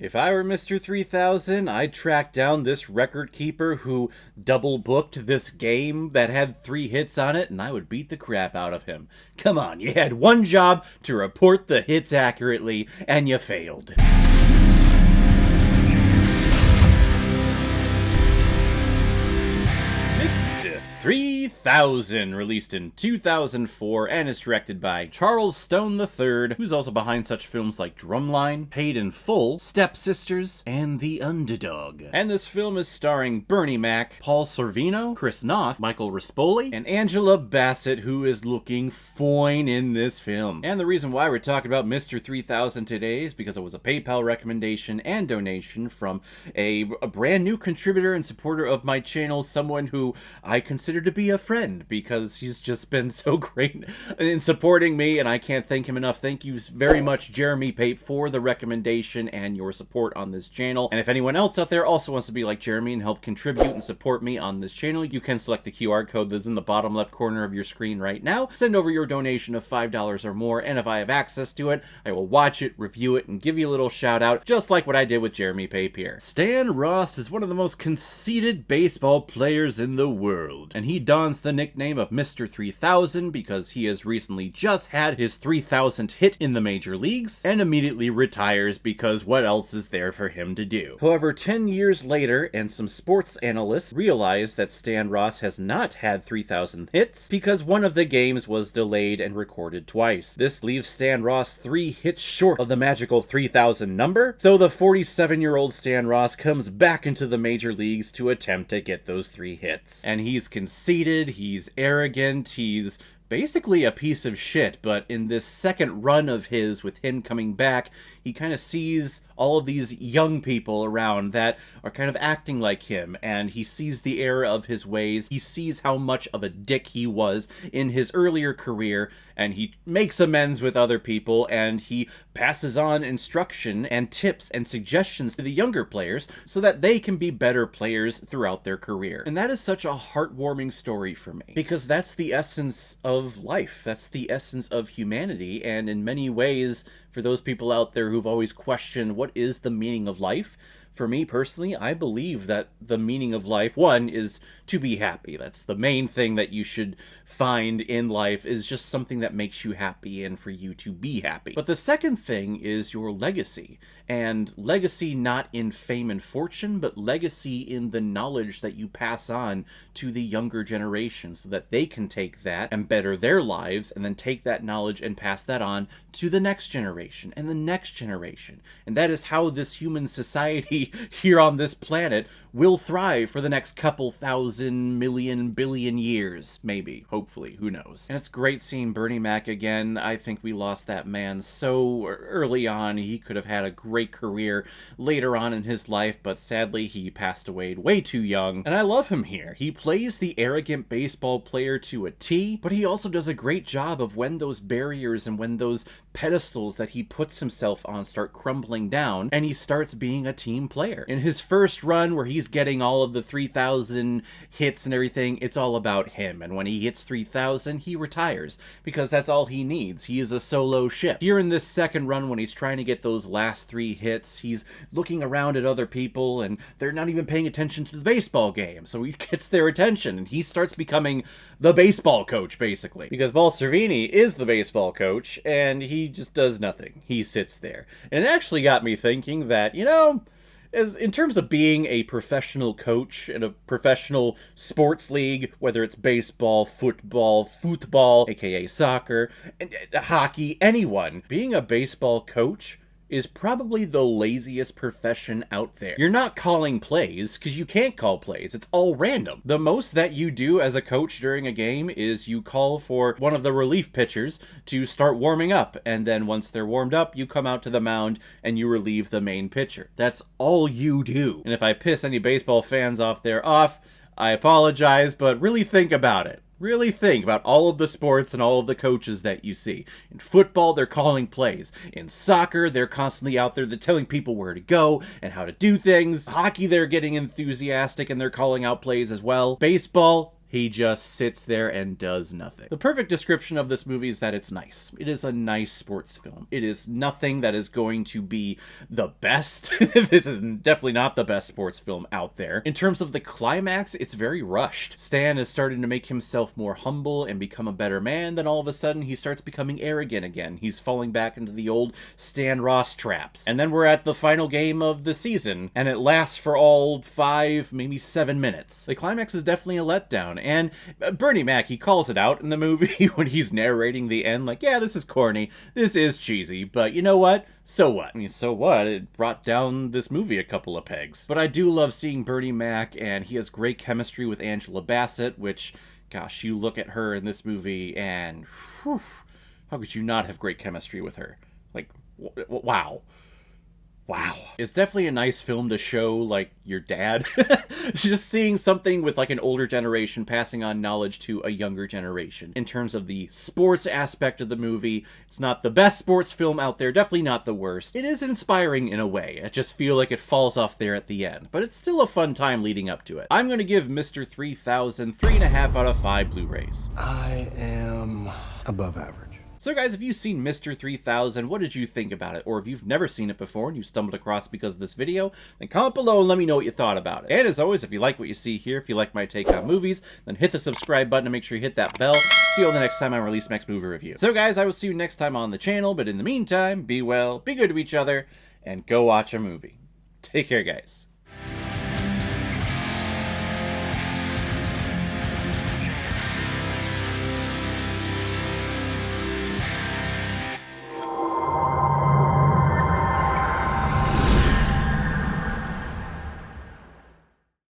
If I were Mr. 3000, I'd track down this record keeper who double booked this game that had 3 hits on it, and I would beat the crap out of him. Come on, you had one job to report the hits accurately, and you failed. Mr. 3000, released in 2004 and is directed by Charles Stone III, who's also behind such films like Drumline, Paid in Full, Stepsisters, and The Underdog. And this film is starring Bernie Mac, Paul Sorvino, Chris Noth, Michael Rispoli, and Angela Bassett, who is looking fine in this film. And the reason why we're talking about Mr. 3000 today is because it was a PayPal recommendation and donation from a brand new contributor and supporter of my channel, someone who I consider to be a friend because he's just been so great in supporting me, and I can't thank him enough. Thank you very much, Jeremy Pape, for the recommendation and your support on this channel. And if anyone else out there also wants to be like Jeremy and help contribute and support me on this channel, you can select the QR code that's in the bottom left corner of your screen right now. Send over your donation of $5 or more, and if I have access to it, I will watch it, review it, and give you a little shout out, just like what I did with Jeremy Pape here. Stan Ross is one of the most conceited baseball players in the world, and he dons the nickname of Mr. 3000 because he has recently just had his 3000th hit in the major leagues and immediately retires because what else is there for him to do? However, 10 years later, and some sports analysts realize that Stan Ross has not had 3000 hits because one of the games was delayed and recorded twice. This leaves Stan Ross 3 hits short of the magical 3000 number, so the 47-year-old Stan Ross comes back into the major leagues to attempt to get those 3 hits. And he's conceited, he's arrogant, he's basically a piece of shit, but in this second run of his with him coming back, he kind of sees all of these young people around that are kind of acting like him, and he sees the error of his ways. He sees how much of a dick he was in his earlier career, and he makes amends with other people, and he passes on instruction and tips and suggestions to the younger players so that they can be better players throughout their career. And that is such a heartwarming story for me, because that's the essence of life. That's the essence of humanity, and in many ways, for those people out there who've always questioned what is the meaning of life, for me personally, I believe that the meaning of life, one, is to be happy. That's the main thing that you should find in life, is just something that makes you happy and for you to be happy. But the second thing is your legacy. And legacy not in fame and fortune, but legacy in the knowledge that you pass on to the younger generation so that they can take that and better their lives, and then take that knowledge and pass that on to the next generation and the next generation. And that is how this human society here on this planet will thrive for the next couple thousand, million, billion years. Maybe, hopefully, who knows. And it's great seeing Bernie Mac again. I think we lost that man so early on. He could have had a great career later on in his life, but sadly he passed away way too young. And I love him here. He plays the arrogant baseball player to a T, but he also does a great job of when those barriers and when those pedestals that he puts himself on start crumbling down, and he starts being a team player. In his first run, where he's getting all of the 3000 hits and everything, it's all about him, and when he hits 3000, he retires, because that's all he needs. He is a solo ship. Here in this second run, when he's trying to get those last 3 hits, he's looking around at other people, and they're not even paying attention to the baseball game, so he gets their attention, and he starts becoming the baseball coach, basically. Because Paul Sorvino is the baseball coach, and he just does nothing. He sits there. And it actually got me thinking that, you know, as in terms of being a professional coach in a professional sports league, whether it's baseball, football, aka soccer, hockey, anyone, being a baseball coach is probably the laziest profession out there. You're not calling plays, because you can't call plays. It's all random. The most that you do as a coach during a game is you call for one of the relief pitchers to start warming up, and then once they're warmed up, you come out to the mound and you relieve the main pitcher. That's all you do. And if I piss any baseball fans off, I apologize, but really think about it. Really think about all of the sports and all of the coaches that you see. In football, they're calling plays. In soccer, they're constantly out there. They're telling people where to go and how to do things. Hockey, they're getting enthusiastic and they're calling out plays as well. Baseball, He just sits there and does nothing. The perfect description of this movie is that it's nice. It is a nice sports film. It is nothing that is going to be the best. This is definitely not the best sports film out there. In terms of the climax, it's very rushed. Stan is starting to make himself more humble and become a better man, then all of a sudden he starts becoming arrogant again. He's falling back into the old Stan Ross traps. And then we're at the final game of the season, and it lasts for all 5, maybe 7 minutes. The climax is definitely a letdown, and Bernie Mac, he calls it out in the movie when he's narrating the end, like, yeah, this is corny, this is cheesy, but you know what? So what? I mean, so what? It brought down this movie a couple of pegs. But I do love seeing Bernie Mac, and he has great chemistry with Angela Bassett, which, gosh, you look at her in this movie, and whew, how could you not have great chemistry with her? Like, wow. Wow. It's definitely a nice film to show, like, your dad. Just seeing something with, like, an older generation passing on knowledge to a younger generation. In terms of the sports aspect of the movie, it's not the best sports film out there, definitely not the worst. It is inspiring in a way. I just feel like it falls off there at the end. But it's still a fun time leading up to it. I'm going to give Mr. 3000 3.5 out of 5 Blu-rays. I am above average. So guys, if you've seen Mr. 3000, what did you think about it? Or if you've never seen it before and you stumbled across because of this video, then comment below and let me know what you thought about it. And as always, if you like what you see here, if you like my take on movies, then hit the subscribe button and make sure you hit that bell. See you all the next time I release next movie review. So guys, I will see you next time on the channel, but in the meantime, be well, be good to each other, and go watch a movie. Take care, guys.